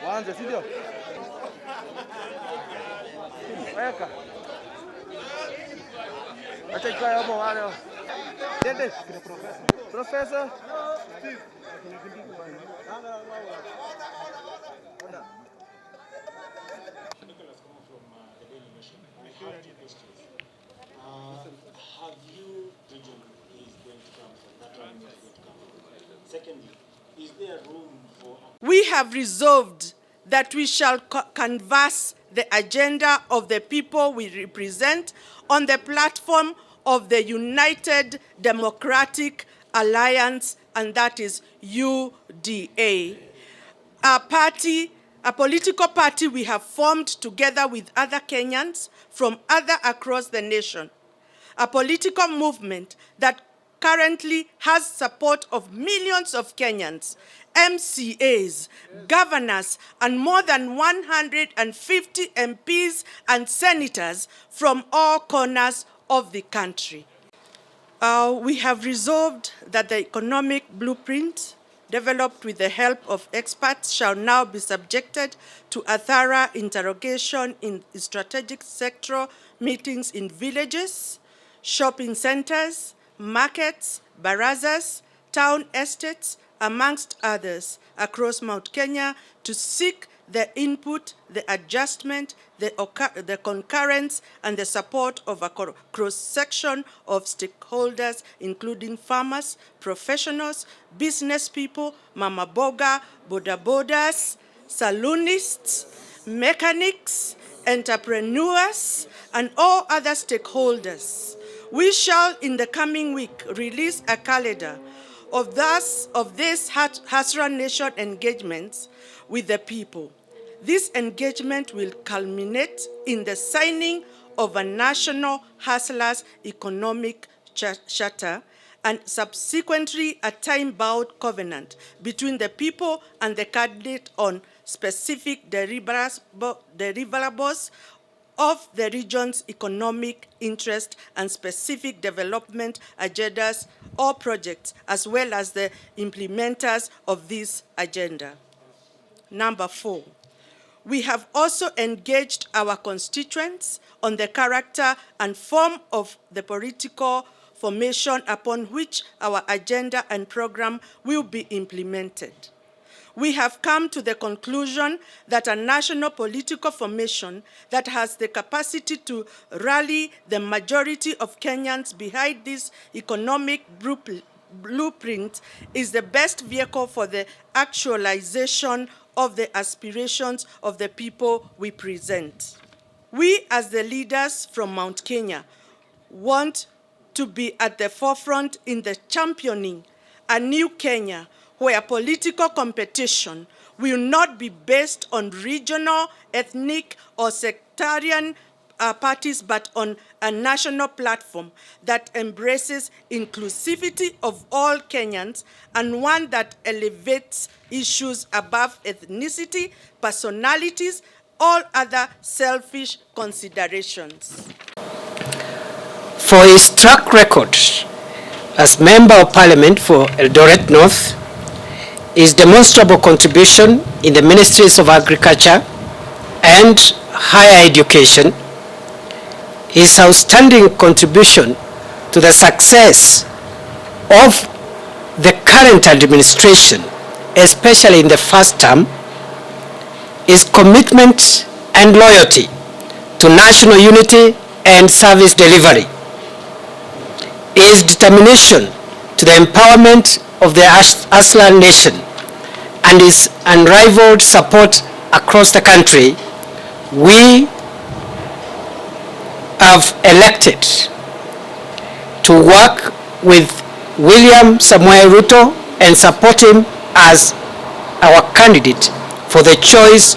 Waanze, si ndio? Weka. Acha ikae hapo wale. Dede. Professor. Have you region is going to come from that one is going to come from? Secondly, is there room for... We have resolved that we shall canvass the agenda of the people we represent on the platform of the United Democratic Alliance, and that is UDA. A political party we have formed together with other Kenyans from across the nation. A political movement that currently has support of millions of Kenyans, MCAs, governors, and more than 150 MPs and senators from all corners of the country. We have resolved that the economic blueprint developed with the help of experts shall now be subjected to a thorough interrogation in strategic sectoral meetings in villages, shopping centers, markets, barazas, town estates, amongst others, across Mount Kenya to seek the input, the adjustment, the concurrence, and the support of a cross-section of stakeholders, including farmers, professionals, business people, mama boga, boda bodas, saloonists, mechanics, entrepreneurs, and all other stakeholders. We shall, in the coming week, release a calendar of these Hasra Nation engagements with the people. This engagement will culminate in the signing of a national hustlers economic charter and subsequently a time-bound covenant between the people and the candidate on specific deliverables of the region's economic interest and specific development agendas or projects, as well as the implementers of this agenda. Number 4, we have also engaged our constituents on the character and form of the political formation upon which our agenda and program will be implemented. We have come to the conclusion that a national political formation that has the capacity to rally the majority of Kenyans behind this economic blueprint is the best vehicle for the actualization of the aspirations of the people we present. We, as the leaders from Mount Kenya, want to be at the forefront in the championing a new Kenya where political competition will not be based on regional, ethnic, or sectarian parties, but on a national platform that embraces inclusivity of all Kenyans and one that elevates issues above ethnicity, personalities, all other selfish considerations. For his track record as Member of Parliament for Eldoret North, his demonstrable contribution in the Ministries of Agriculture and Higher Education, his outstanding contribution to the success of the current administration, especially in the first term, his commitment and loyalty to national unity and service delivery, his determination to the empowerment of the Hasla Nation, and his unrivaled support across the country, we have elected to work with William Samuel Ruto and support him as our candidate for the choice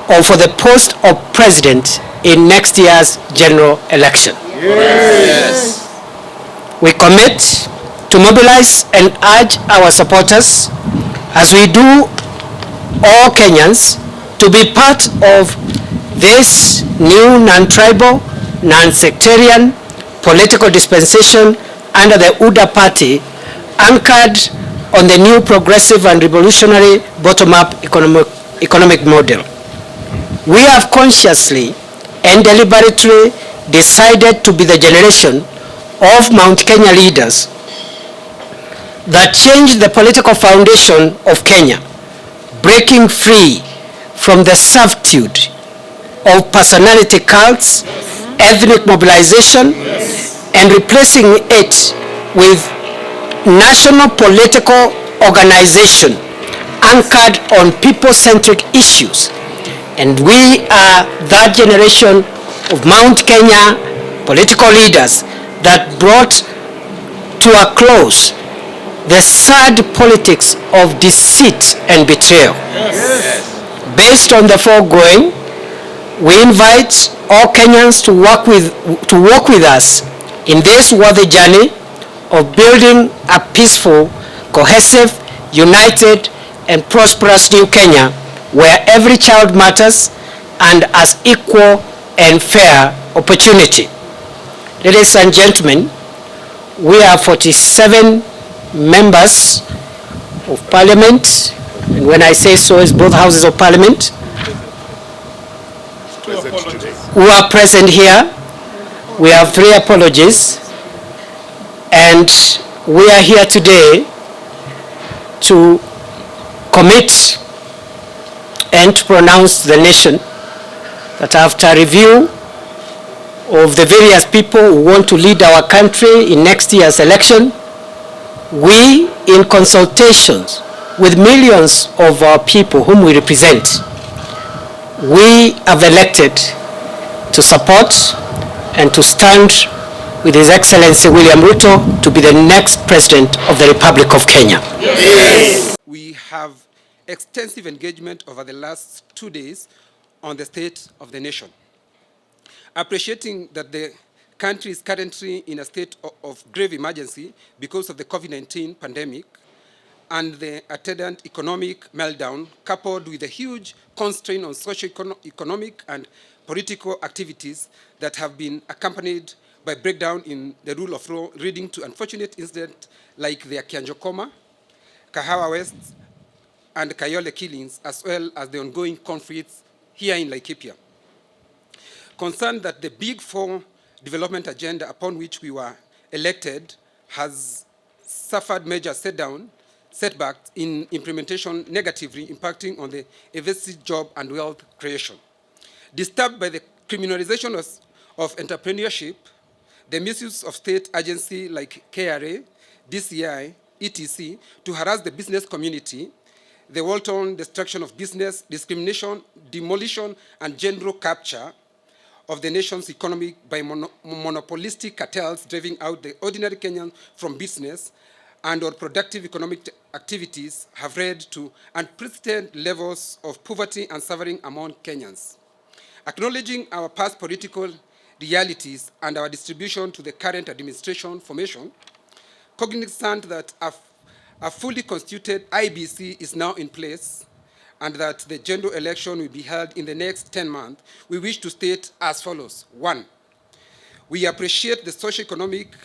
or for the post of president in next year's general election. Yes. We commit to mobilize and urge our supporters, as we do all Kenyans, to be part of this new non-tribal, non-sectarian political dispensation under the UDA party anchored on the new progressive and revolutionary bottom-up economic model. We have consciously and deliberately decided to be the generation of Mount Kenya leaders that changed the political foundation of Kenya, breaking free from the servitude of personality cults, ethnic mobilization, and replacing it with national political organization anchored on people-centric issues. And we are that generation of Mount Kenya political leaders that brought to a close the sad politics of deceit and betrayal. Yes. Based on the foregoing, we invite all Kenyans to walk with us in this worthy journey of building a peaceful, cohesive, united, and prosperous new Kenya where every child matters and has equal and fair opportunity. Ladies and gentlemen, we are 47 members of Parliament, and when I say so, it's both houses of Parliament, who are present here. We have 3 apologies, and we are here today to commit and to pronounce to the nation that after review of the various people who want to lead our country in next year's election, we, in consultations with millions of our people whom we represent, we have elected to support and to stand with His Excellency William Ruto to be the next President of the Republic of Kenya. Yes. We have extensive engagement over the last 2 days on the state of the nation. Appreciating that the country is currently in a state of grave emergency because of the COVID-19 pandemic and the attendant economic meltdown, coupled with a huge constraint on socio-economic and political activities that have been accompanied by breakdown in the rule of law, leading to unfortunate incidents like the Kianjokoma, Kahawa West, and Kayole killings, as well as the ongoing conflicts here in Laikipia. Concerned that the Big Four development agenda upon which we were elected has suffered major setbacks in implementation, negatively impacting on the evasive job and wealth creation. Disturbed by the criminalization of entrepreneurship, the misuse of state agencies like KRA, DCI, etc., to harass the business community, the wanton destruction of business, discrimination, demolition, and general capture of the nation's economy by monopolistic cartels driving out the ordinary Kenyan from business and or productive economic activities have led to unprecedented levels of poverty and suffering among Kenyans. Acknowledging our past political realities and our distribution to the current administration formation, cognizant that a fully constituted IBC is now in place and that the general election will be held in the next 10 months, we wish to state as follows. 1, we appreciate the socio-economic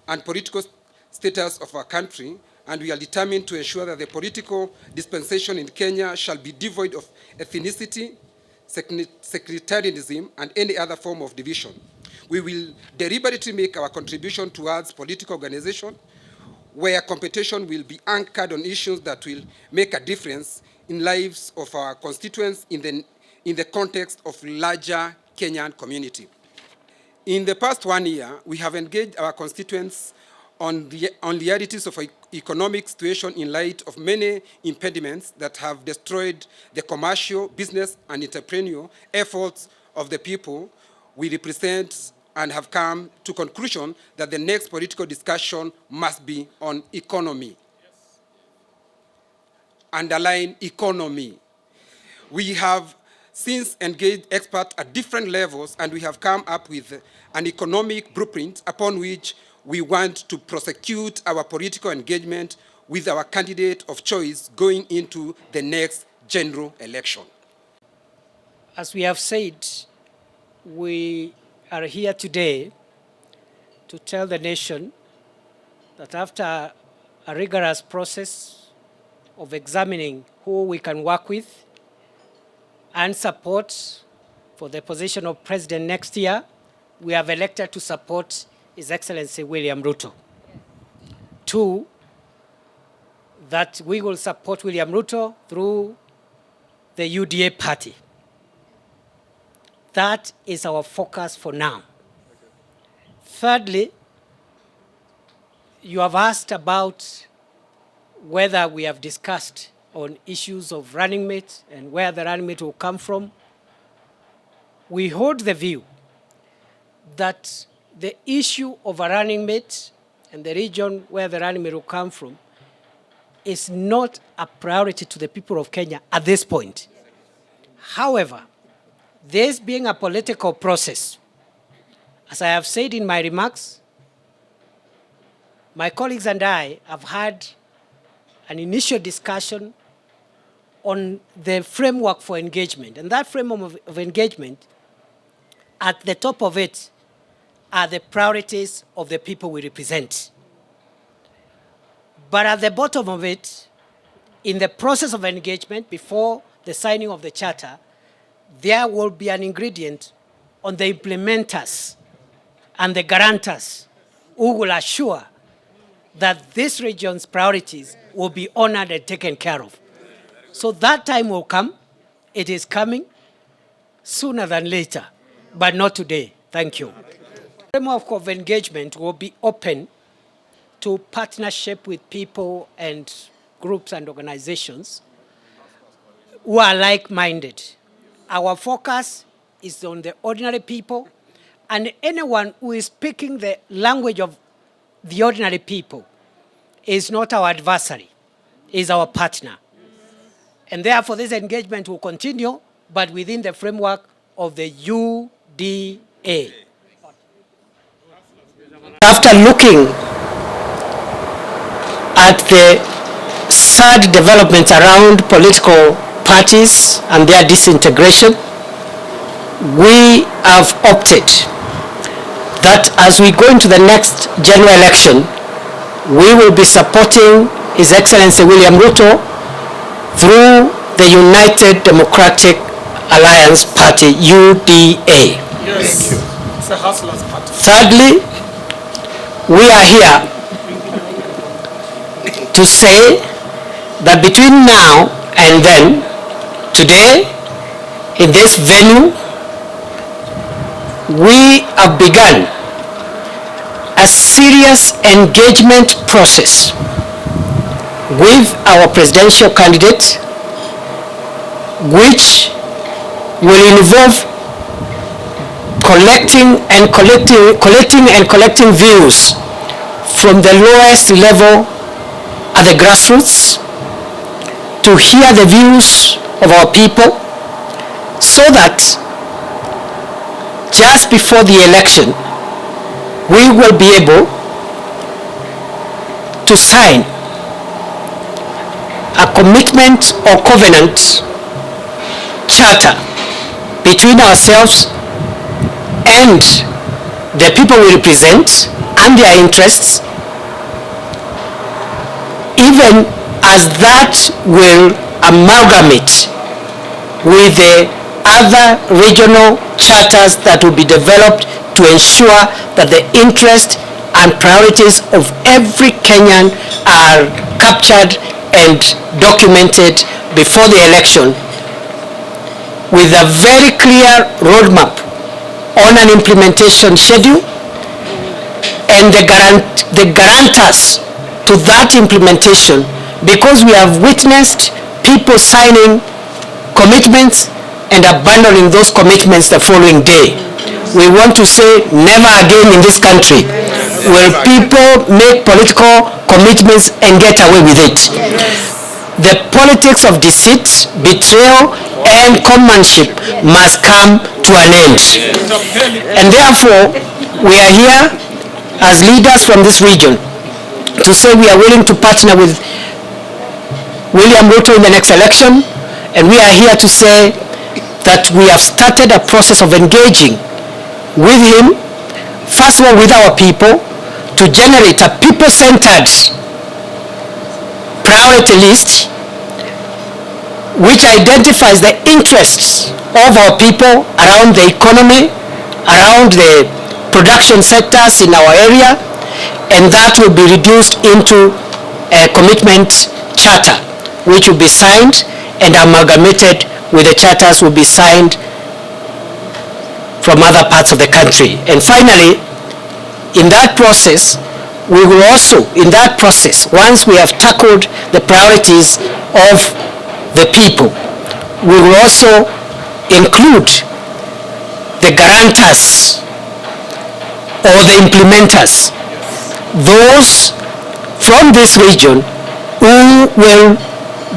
and political status of our country, and we are determined to ensure that the political dispensation in Kenya shall be devoid of ethnicity, sectarianism, and any other form of division. We will deliberately make our contribution towards political organization where competition will be anchored on issues that will make a difference in lives of our constituents in the context of larger Kenyan community. In the past 1 year, we have engaged our constituents on the realities of economic situation in light of many impediments that have destroyed the commercial, business, and entrepreneurial efforts of the people we represent, and have come to conclusion that the next political discussion must be on economy. Yes. Underline economy. We have since engaged experts at different levels, and we have come up with an economic blueprint upon which we want to prosecute our political engagement with our candidate of choice going into the next general election. As we have said, we are here today to tell the nation that after a rigorous process of examining who we can work with and support for the position of president next year. We have elected to support His Excellency William Ruto. 2, that we will support William Ruto through the UDA party. That is our focus for now. Thirdly, you have asked about whether we have discussed on issues of running mate and where the running mate will come from. We hold the view that the issue of a running mate and the region where the running mate will come from is not a priority to the people of Kenya at this point. However, this being a political process, as I have said in my remarks, my colleagues and I have had an initial discussion on the framework for engagement. And that framework of engagement, at the top of it, are the priorities of the people we represent. But at the bottom of it, in the process of engagement, before the signing of the charter, there will be an ingredient on the implementers and the guarantors who will assure that this region's priorities will be honored and taken care of. So that time will come. It is coming sooner than later, but not today. Thank you. The framework of engagement will be open to partnership with people and groups and organizations who are like-minded. Our focus is on the ordinary people, and anyone who is speaking the language of the ordinary people is not our adversary, is our partner. And therefore this engagement will continue, but within the framework of the UDA. After looking at the sad developments around political parties and their disintegration, we have opted that as we go into the next general election, we will be supporting His Excellency William Ruto through the United Democratic Alliance Party, UDA. Yes. It's a hustler's party. Thirdly, we are here to say that between now and then, today, in this venue, we have begun a serious engagement process with our presidential candidate, which will involve collecting views from the lowest level at the grassroots, to hear the views of our people, so that just before the election, we will be able to sign a commitment or covenant charter between ourselves and the people we represent and their interests, even as that will amalgamate with the other regional charters that will be developed to ensure that the interest and priorities of every Kenyan are captured and documented before the election, with a very clear roadmap on an implementation schedule and the guarantors to that implementation, because we have witnessed people signing commitments and abandoning those commitments the following day. We want to say never again in this country will people make political commitments and get away with it. The politics of deceit, betrayal, and commanship must come to an end. And therefore, we are here as leaders from this region to say we are willing to partner with William Ruto in the next election, and we are here to say that we have started a process of engaging with him, first of all with our people, to generate a people-centered priority list which identifies the interests of our people around the economy, around the production sectors in our area, and that will be reduced into a commitment charter which will be signed and amalgamated with the charters will be signed from other parts of the country. And finally, in that process, we will also, once we have tackled the priorities of the people, we will also include the guarantors or the implementers, those from this region who will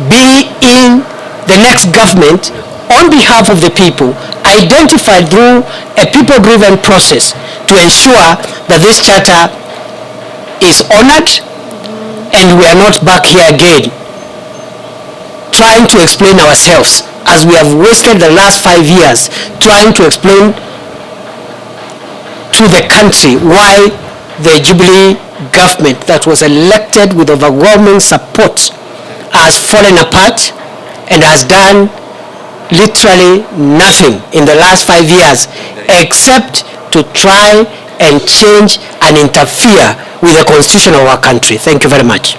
be in the next government on behalf of the people, identified through a people-driven process to ensure that this charter is honored and we are not back here again trying to explain ourselves as we have wasted the last 5 years trying to explain to the country why the Jubilee government that was elected with overwhelming support has fallen apart and has done literally nothing in the last 5 years except to try and change and interfere with the constitution of our country. Thank you very much.